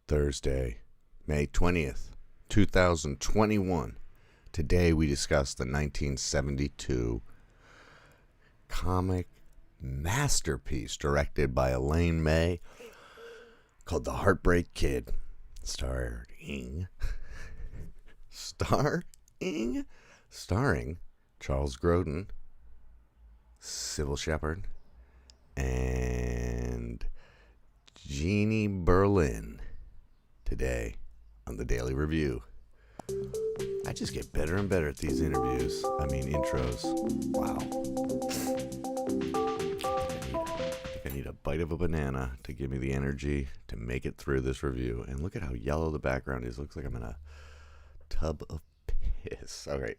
Thursday, May 20th, 2021. Today we discuss the 1972 comic masterpiece directed by Elaine called The Heartbreak Kid, starring Charles Grodin, Cybill Shepherd, and Jeannie Berlin. Today on the Daily Review. I just get better and better at these intros. Wow. I think I need a bite of a banana to give me the energy to make it through this review. And look at how yellow the background is. Looks like I'm in a tub of piss. All right.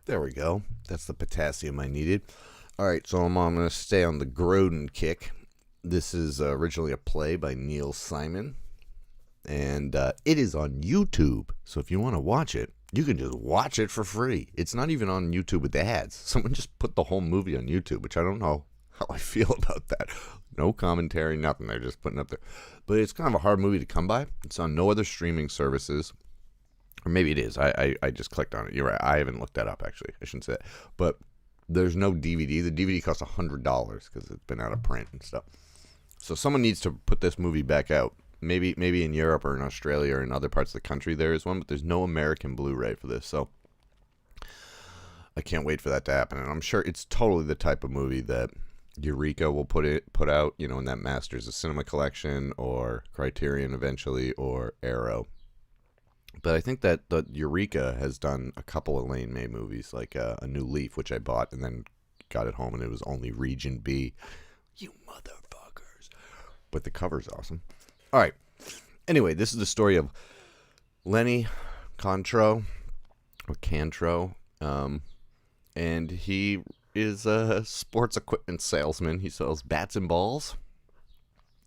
There we go. That's the potassium I needed. All right, so I'm going to stay on the Grodin kick. This is originally a play by Neil Simon, and it is on YouTube. So if you want to watch it, you can just watch it for free. It's not even on YouTube with ads. Someone just put the whole movie on YouTube, which I don't know how I feel about that. No commentary, nothing. They're just putting it up there. But it's kind of a hard movie to come by. It's on no other streaming services. Or maybe it is. I just clicked on it. You're right. I haven't looked that up, actually. I shouldn't say that. But there's no DVD. The DVD costs $100 because it's been out of print and stuff. So someone needs to put this movie back out. Maybe in Europe or in Australia or in other parts of the country there is one, but there's no American Blu-ray for this. So I can't wait for that to happen. And I'm sure it's totally the type of movie that Eureka will put out, in that Masters of Cinema collection or Criterion eventually or Arrow. But I think that the Eureka has done a couple of Elaine May movies, like A New Leaf, which I bought and then got it home and it was only Region B. You motherfuckers. But the cover's awesome. All right. Anyway, this is the story of Lenny Cantro, and he is a sports equipment salesman. He sells bats and balls,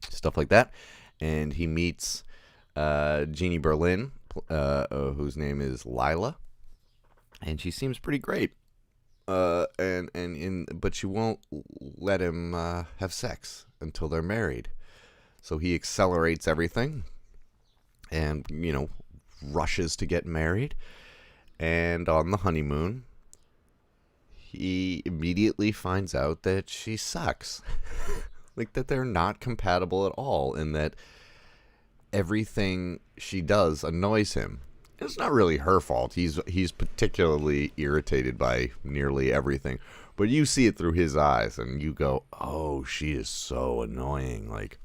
stuff like that. And he meets Jeannie Berlin, whose name is Lila, and she seems pretty great. But she won't let him have sex until they're married. So he accelerates everything and, rushes to get married. And on the honeymoon, he immediately finds out that she sucks. Like that they're not compatible at all, and that everything she does annoys him. It's not really her fault. He's particularly irritated by nearly everything. But you see it through his eyes and you go, oh, she is so annoying. Like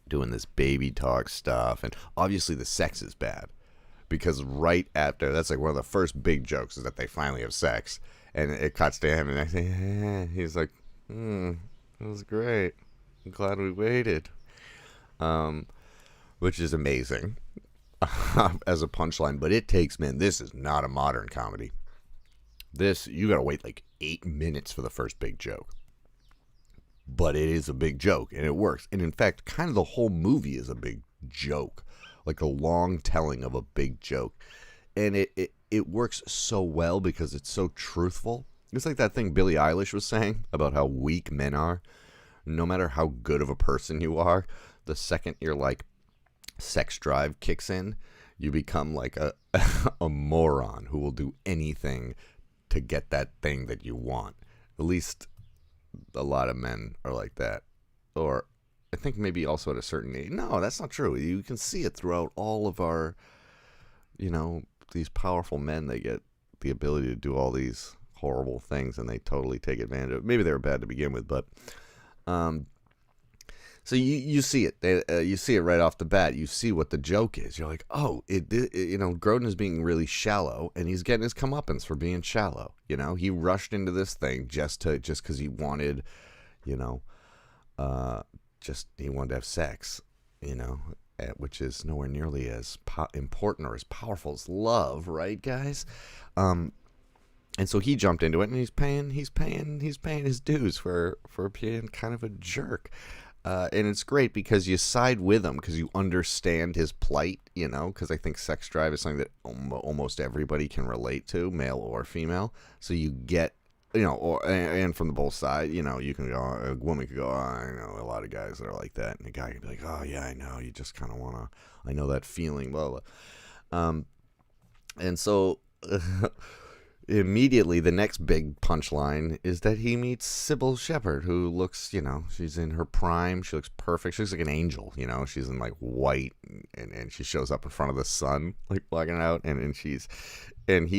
doing this baby talk stuff. And obviously the sex is bad. Because right after, that's like one of the first big jokes is that they finally have sex. And it cuts to him and I say, he's like, it was great. I'm glad we waited. Which is amazing as a punchline, but it takes, this is not a modern comedy. You gotta wait like 8 minutes for the first big joke. But it is a big joke, and it works. And in fact, kind of the whole movie is a big joke. Like a long telling of a big joke. And it works so well because it's so truthful. It's like that thing Billie Eilish was saying about how weak men are. No matter how good of a person you are, the second you're like, sex drive kicks in, you become like a moron who will do anything to get that thing that you want. At least a lot of men are like that. Or I think maybe also at a certain age. No, that's not true. You can see it throughout all of our, these powerful men. They get the ability to do all these horrible things and they totally take advantage of it. Maybe they were bad to begin with, but so you see it. You see it right off the bat. You see what the joke is. You're like, oh, Grodin is being really shallow, and he's getting his comeuppance for being shallow. He rushed into this thing just because he wanted, he wanted to have sex, which is nowhere nearly as important or as powerful as love, right, guys? And so he jumped into it, and he's paying his dues for being kind of a jerk. And it's great because you side with him because you understand his plight, because I think sex drive is something that almost everybody can relate to, male or female. So you get or and from the both side, you can go, a woman could go, oh, I know a lot of guys that are like that, and a guy could be like, oh yeah, I know, you just kind of want to, I know that feeling, blah blah. And so immediately the next big punchline is that he meets Cybill Shepherd, who looks, she's in her prime, she looks perfect, she looks like an angel, she's in like white, and she shows up in front of the sun, like walking out, and he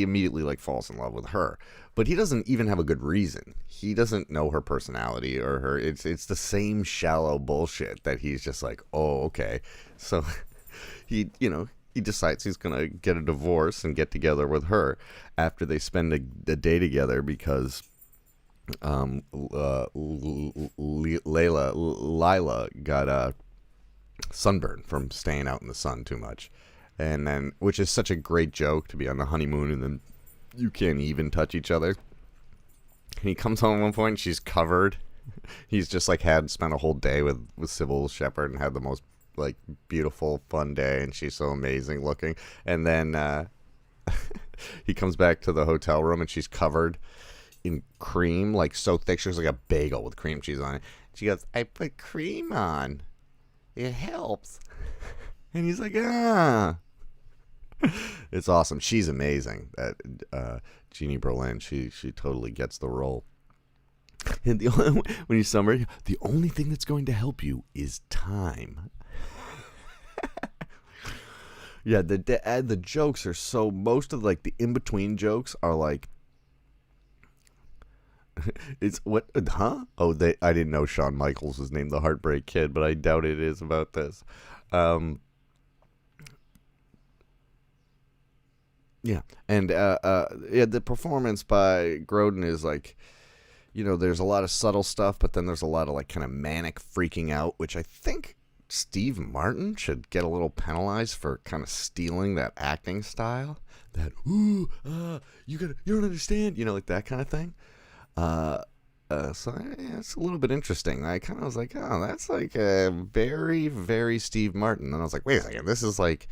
immediately like falls in love with her. But he doesn't even have a good reason. He doesn't know her personality or her. It's the same shallow bullshit that he's just like, oh, okay. So he decides he's going to get a divorce and get together with her after they spend a day together because Lila got a sunburn from staying out in the sun too much. And then, which is such a great joke, to be on the honeymoon and then you can't even touch each other. And he comes home at one point and she's covered. He's just like spent a whole day with Cybill Shepherd and had the most like beautiful fun day, and she's so amazing looking. And then he comes back to the hotel room and she's covered in cream, like so thick she was like a bagel with cream cheese on it. She goes, I put cream on, it helps. And he's like, it's awesome. She's amazing. That Jeannie Berlin, she totally gets the role. And when you summarize, the only thing that's going to help you is time. Yeah, the jokes are so, most of like the in between jokes are like, it's what, huh? Oh, I didn't know Shawn Michaels was named the Heartbreak Kid, but I doubt it is about this. Yeah, and the performance by Grodin is like, there's a lot of subtle stuff, but then there's a lot of like kind of manic freaking out, which I think Steve Martin should get a little penalized for kind of stealing that acting style. That you don't understand, like that kind of thing. So yeah, it's a little bit interesting. I kind of was like, oh, that's like a very, very Steve Martin. And I was like, wait a second, this is like,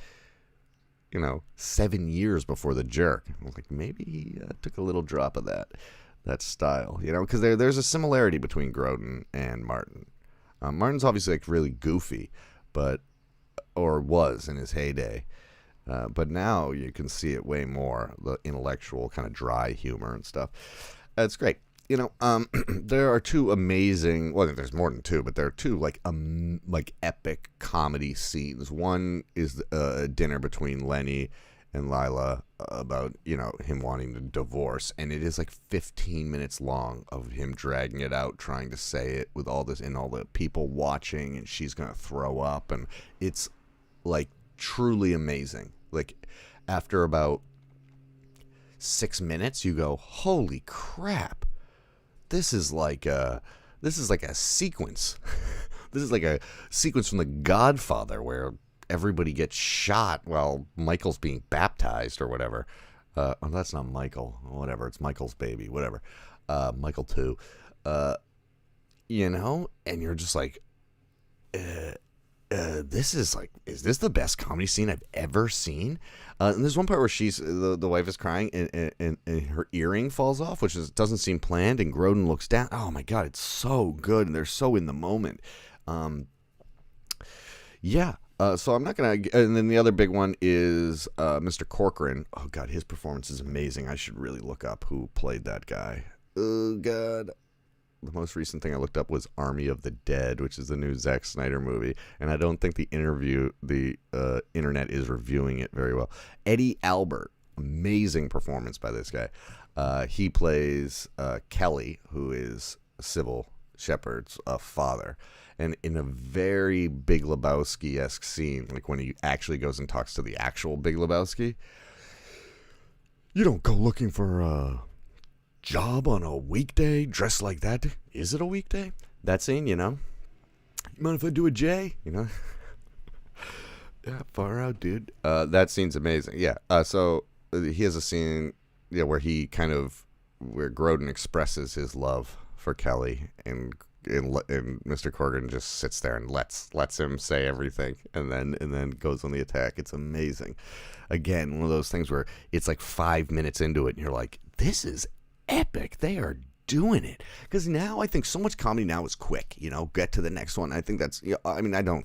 7 years before The Jerk. I was like, maybe he took a little drop of that style, because there's a similarity between Grodin and Martin. Martin's obviously like really goofy, or was in his heyday. But now you can see it way more, the intellectual kind of dry humor and stuff. It's great. There are two amazing, well, there's more than two, but there are two like epic comedy scenes. One is a dinner between Lenny and Lila about, him wanting to divorce. And it is like 15 minutes long of him dragging it out, trying to say it with all this and all the people watching, and she's going to throw up. And it's like truly amazing. Like after about 6 minutes, you go, holy crap. This is like a sequence. This is like a sequence from The Godfather where everybody gets shot while Michael's being baptized or whatever. Oh, that's not Michael. Whatever. It's Michael's baby. Whatever. Michael 2. And you're just like, this is like, is this the best comedy scene I've ever seen? And there's one part where she's the wife is crying and her earring falls off, which doesn't seem planned, and Grodin looks down. Oh my god, it's so good, and they're so in the moment. So I'm not gonna. And then the other big one is Mr. Corcoran. Oh god, his performance is amazing. I should really look up who played that guy. Oh god. The most recent thing I looked up was Army of the Dead, which is the new Zack Snyder movie, and I don't think the internet is reviewing it very well. Eddie Albert, amazing performance by this guy. He plays Kelly, who is Cybill Shepherd's father, and in a very Big Lebowski-esque scene, like when he actually goes and talks to the actual Big Lebowski, you don't go looking for job on a weekday dressed like that. Is it a weekday? That scene, you mind if I do a J? Yeah, far out, dude. That scene's amazing. Yeah. So he has a scene, where where Grodin expresses his love for Kelly, and Mr. Corrigan just sits there and lets him say everything, and then goes on the attack. It's amazing. Again, one of those things where it's like 5 minutes into it, and you're like, this is epic. They are doing it, because now I think so much comedy now is quick, get to the next one. I think that's, I mean, I know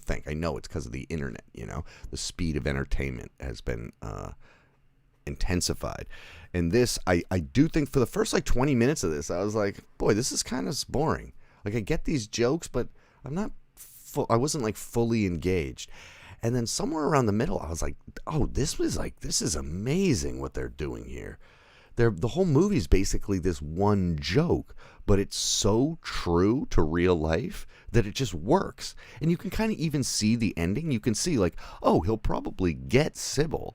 it's because of the internet. The speed of entertainment has been intensified, and this, I do think for the first like 20 minutes of this, I was like, boy, this is kind of boring. Like, I get these jokes, but I wasn't like fully engaged. And then somewhere around the middle, I was like, oh, this is amazing what they're doing here. The whole movie is basically this one joke, but it's so true to real life that it just works. And you can kind of even see the ending. You can see like, oh, he'll probably get Cybill,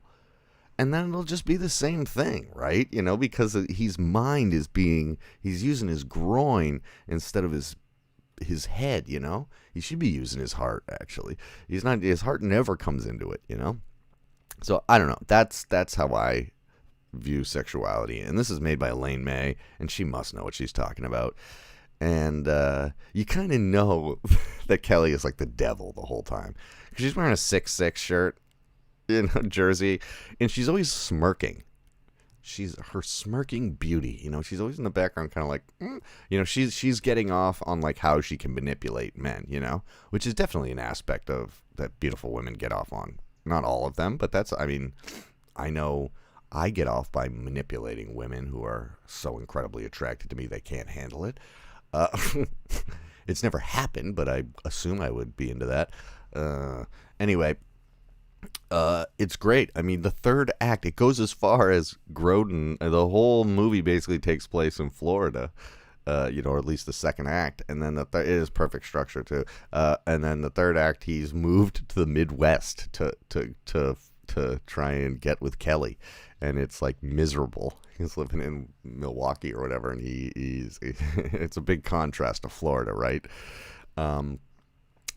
and then it'll just be the same thing, right? Because he's using his groin instead of his head. He should be using his heart, actually. His heart never comes into it. So I don't know. That's how I view sexuality, and this is made by Elaine May, and she must know what she's talking about. And you kind of know that Kelly is like the devil the whole time, because she's wearing a 6'6" shirt, jersey, and she's always smirking. She's her smirking beauty, she's always in the background, kind of like, she's getting off on like how she can manipulate men, which is definitely an aspect of that beautiful women get off on. Not all of them, but I know I get off by manipulating women who are so incredibly attracted to me they can't handle it. It's never happened, but I assume I would be into that. Anyway, it's great. I mean, the third act, it goes as far as Grodin. The whole movie basically takes place in Florida, or at least the second act. And then it is perfect structure too. And then the third act, he's moved to the Midwest to try and get with Kelly. And it's like miserable. He's living in Milwaukee or whatever, and he's it's a big contrast to Florida, right?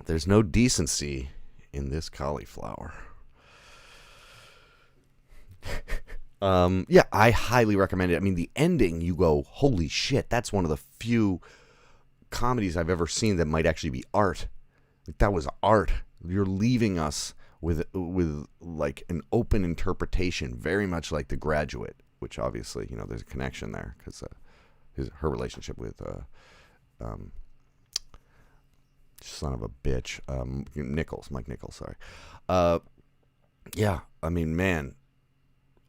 There's no decency in this cauliflower. Yeah, I highly recommend it. I mean, the ending, you go, holy shit, that's one of the few comedies I've ever seen that might actually be art. Like, that was art. You're leaving us with like an open interpretation, very much like The Graduate, which obviously, there's a connection there, because her relationship with son of a bitch, Mike Nichols, sorry. Yeah, I mean, man,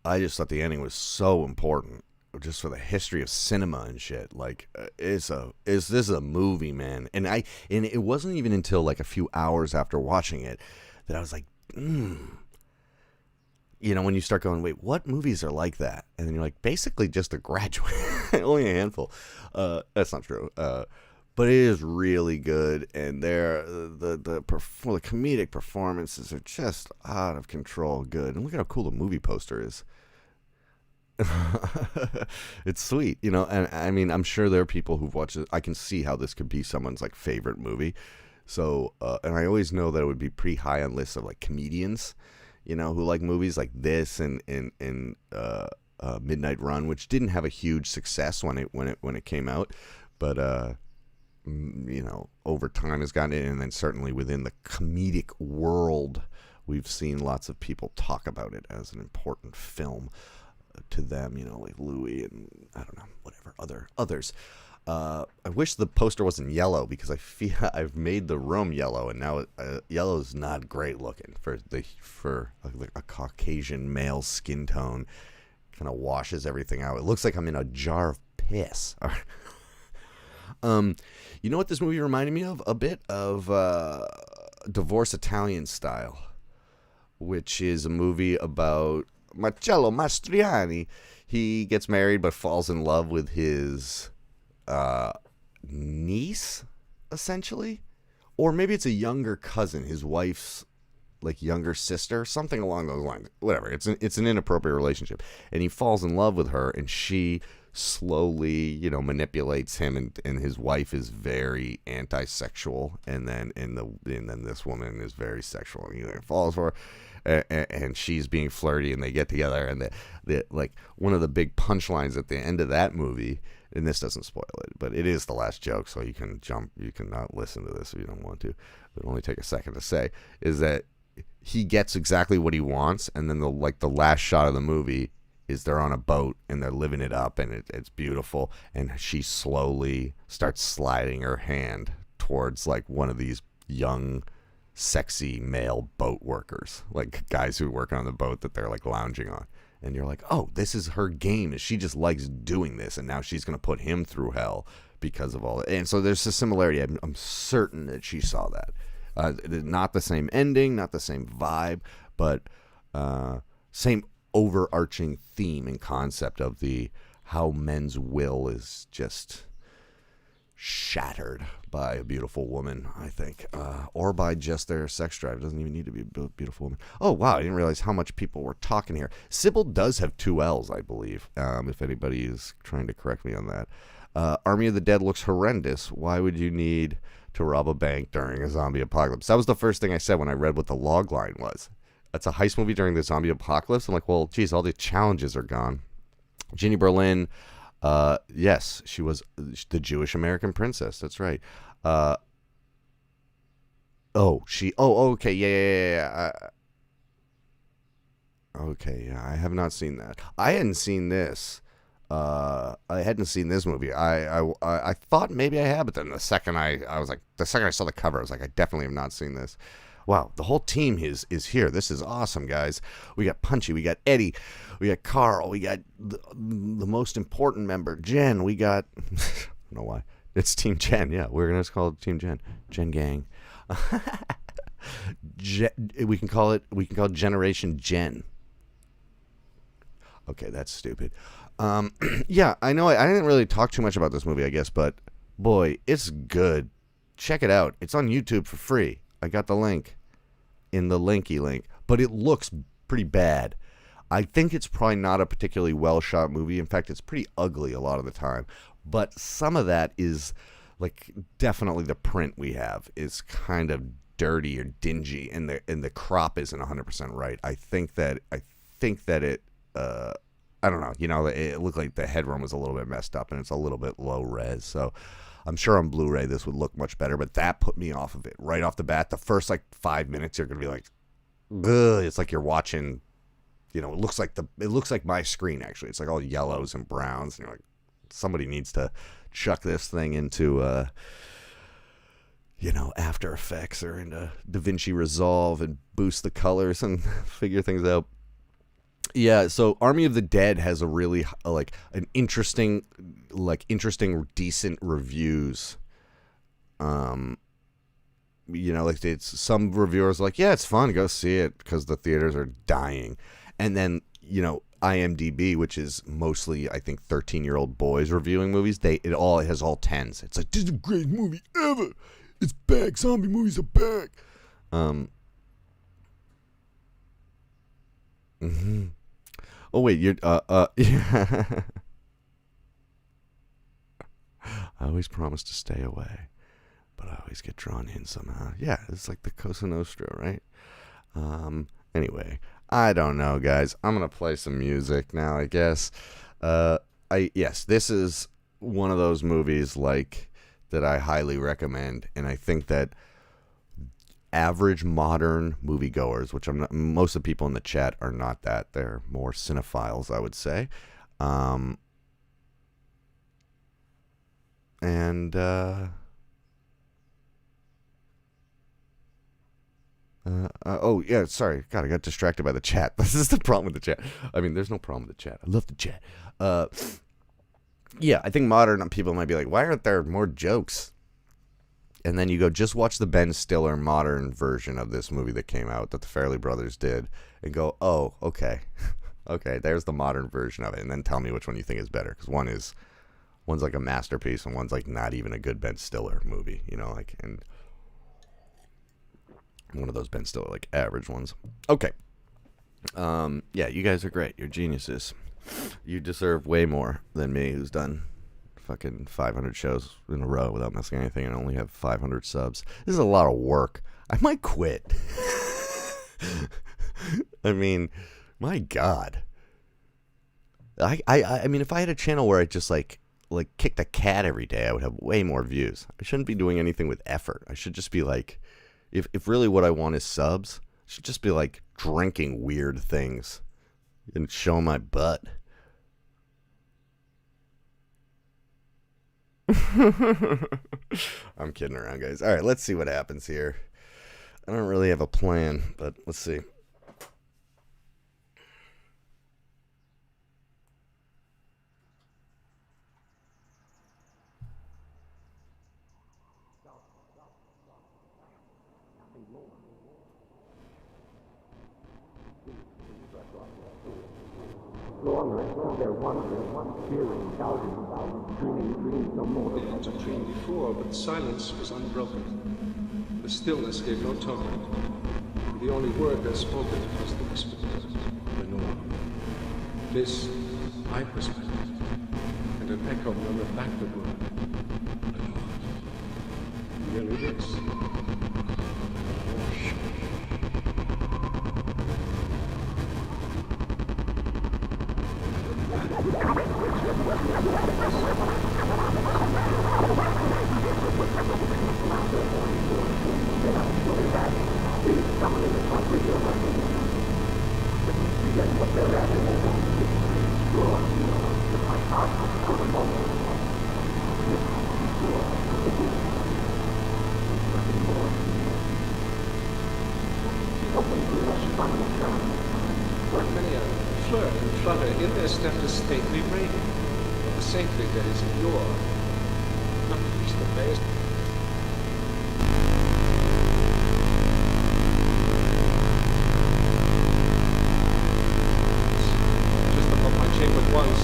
I just thought the ending was so important, just for the history of cinema and shit. Like, is this a movie, man? And it wasn't even until like a few hours after watching it that I was like, when you start going, wait, what movies are like that? And then you're like, basically just The Graduate. Only a handful. That's not true. But it is really good, and the comedic performances are just out of control good. And look at how cool the movie poster is. It's sweet, and I mean, I'm sure there are people who've watched it. I can see how this could be someone's like favorite movie. So, and I always know that it would be pretty high on lists of like comedians, who like movies like this and Midnight Run, which didn't have a huge success when it came out, but over time has gotten in, and then certainly within the comedic world, we've seen lots of people talk about it as an important film to them, like Louis and I don't know, whatever others. I wish the poster wasn't yellow, because I feel I've made the room yellow, and now yellow is not great looking for a Caucasian male skin tone. Kind of washes everything out. It looks like I'm in a jar of piss. You know what this movie reminded me of? A bit of Divorce Italian Style, which is a movie about Marcello Mastroianni. He gets married but falls in love with his niece, essentially, or maybe it's a younger cousin, his wife's like younger sister, something along those lines. Whatever. It's an inappropriate relationship, and he falls in love with her, and she slowly, manipulates him, and his wife is very anti-sexual, and then this woman is very sexual, and he falls for her, and she's being flirty, and they get together, and the like one of the big punchlines at the end of that movie, and this doesn't spoil it, but it is the last joke, so you can not listen to this if you don't want to, but only take a second to say, is that he gets exactly what he wants, and then the last shot of the movie is they're on a boat and they're living it up, and it's beautiful, and she slowly starts sliding her hand towards like one of these young sexy male boat workers, like guys who work on the boat that they're like lounging on. And you're like, oh, this is her game. She just likes doing this, and now she's going to put him through hell because of all that. And so there's a similarity. I'm certain that she saw that. Not the same ending, not the same vibe, but same overarching theme and concept of the how men's will is just shattered by a beautiful woman, I think, or by just their sex drive. It doesn't even need to be a beautiful woman. Oh, wow, I didn't realize how much people were talking here. Cybill does have 2 L's, I believe, if anybody is trying to correct me on that. Army of the Dead looks horrendous. Why would you need to rob a bank during a zombie apocalypse? That was the first thing I said when I read what the log line was. That's a heist movie during the zombie apocalypse. I'm like, well, geez, all the challenges are gone. Jeannie Berlin, yes, she was the Jewish American princess. That's right. Okay, yeah. Okay, yeah, I have not seen that. I hadn't seen this. I hadn't seen this movie. I thought maybe I had, but then the second I saw the cover, I was like, I definitely have not seen this. Wow, the whole team is here. This is awesome, guys. We got Punchy, we got Eddie, we got Carl, we got the most important member, Jen. We got, I don't know why. It's Team Jen, yeah. We're going to call it Team Jen. Jen Gang. We can call it Generation Jen. Okay, that's stupid. Yeah, I know I didn't really talk too much about this movie, I guess, but boy, it's good. Check it out. It's on YouTube for free. I got the link in the linky link, but it looks pretty bad. I think it's probably not a particularly well-shot movie. In fact, it's pretty ugly a lot of the time. But some of that is, like, definitely the print we have is kind of dirty or dingy, and the crop isn't 100% right. I think that it, I don't know, it looked like the headroom was a little bit messed up, and it's a little bit low res, so I'm sure on Blu-ray this would look much better, but that put me off of it right off the bat. The first, 5 minutes, you're going to be like, ugh, it's like you're watching, it looks like my screen, actually. It's like all yellows and browns, and you're like, somebody needs to chuck this thing into, After Effects or into DaVinci Resolve and boost the colors and figure things out. Yeah, so Army of the Dead has a really interesting, decent reviews. It's some reviewers are like, yeah, it's fun, go see it because the theaters are dying, and then IMDb, which is mostly I think 13-year-old boys reviewing movies, it has all 10s. It's like, this is the greatest movie ever. It's back. Zombie movies are back. Mm-hmm. Oh wait, you're yeah. I always promise to stay away, but I always get drawn in somehow. Yeah, it's like the Cosa Nostra, right? Anyway, I don't know, guys. I'm gonna play some music now, I guess. Yes, this is one of those movies that I highly recommend, and I think that average modern moviegoers, which most of the people in the chat are not that. They're more cinephiles, I would say. Oh, yeah, sorry. God, I got distracted by the chat. This is the problem with the chat. I mean, there's no problem with the chat. I love the chat. Yeah, I think modern people might be like, why aren't there more jokes? And then you go, just watch the Ben Stiller modern version of this movie that came out that the Farrelly brothers did, and go, oh, okay. Okay, there's the modern version of it, and then tell me which one you think is better, because one's like a masterpiece, and one's like not even a good Ben Stiller movie, and one of those Ben Stiller, average ones. Okay. Yeah, you guys are great. You're geniuses. You deserve way more than me, who's done fucking 500 shows in a row without missing anything and only have 500 subs. This is a lot of work. I might quit. I mean, my God. I mean, if I had a channel where I just kicked a cat every day, I would have way more views. I shouldn't be doing anything with effort. I should just be if really what I want is subs, I should just be drinking weird things and show my butt. I'm kidding around, guys. All right, let's see what happens here. I don't really have a plan, but let's see. They're wondering, fearing, doubting, dreaming no more. They had to dream before, but the silence was unbroken. The stillness gave no tone. The only word that spoken was the whisper, Lenore. This I whispered, and an echo murmured back the word, Lenore. Really this. Many a flirt and flutter in their step to stately reign, of the saintly days of yore, not least the days. Just above my chamber once.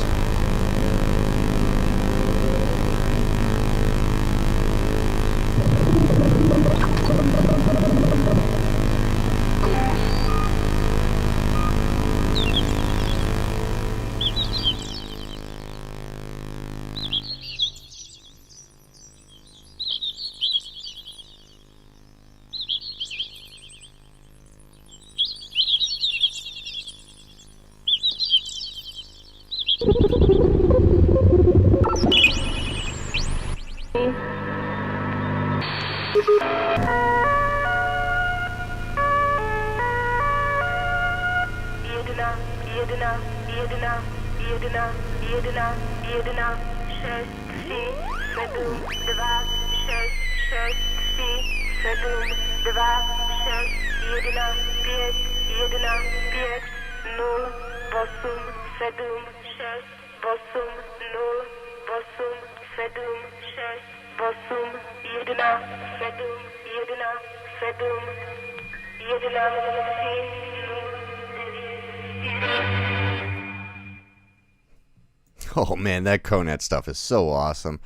Oh man, that Conet stuff is so awesome.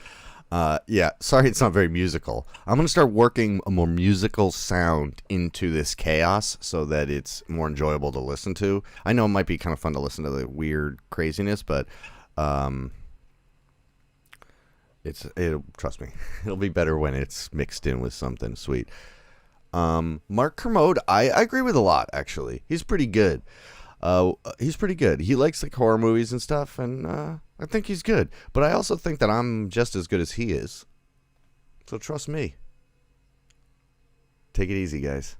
Yeah, sorry it's not very musical. I'm going to start working a more musical sound into this chaos so that it's more enjoyable to listen to. I know it might be kind of fun to listen to the weird craziness, but trust me, it'll be better when it's mixed in with something sweet. Mark Kermode, I agree with a lot, actually. He's pretty good. He likes like horror movies and stuff, and I think he's good. But I also think that I'm just as good as he is. So trust me. Take it easy, guys.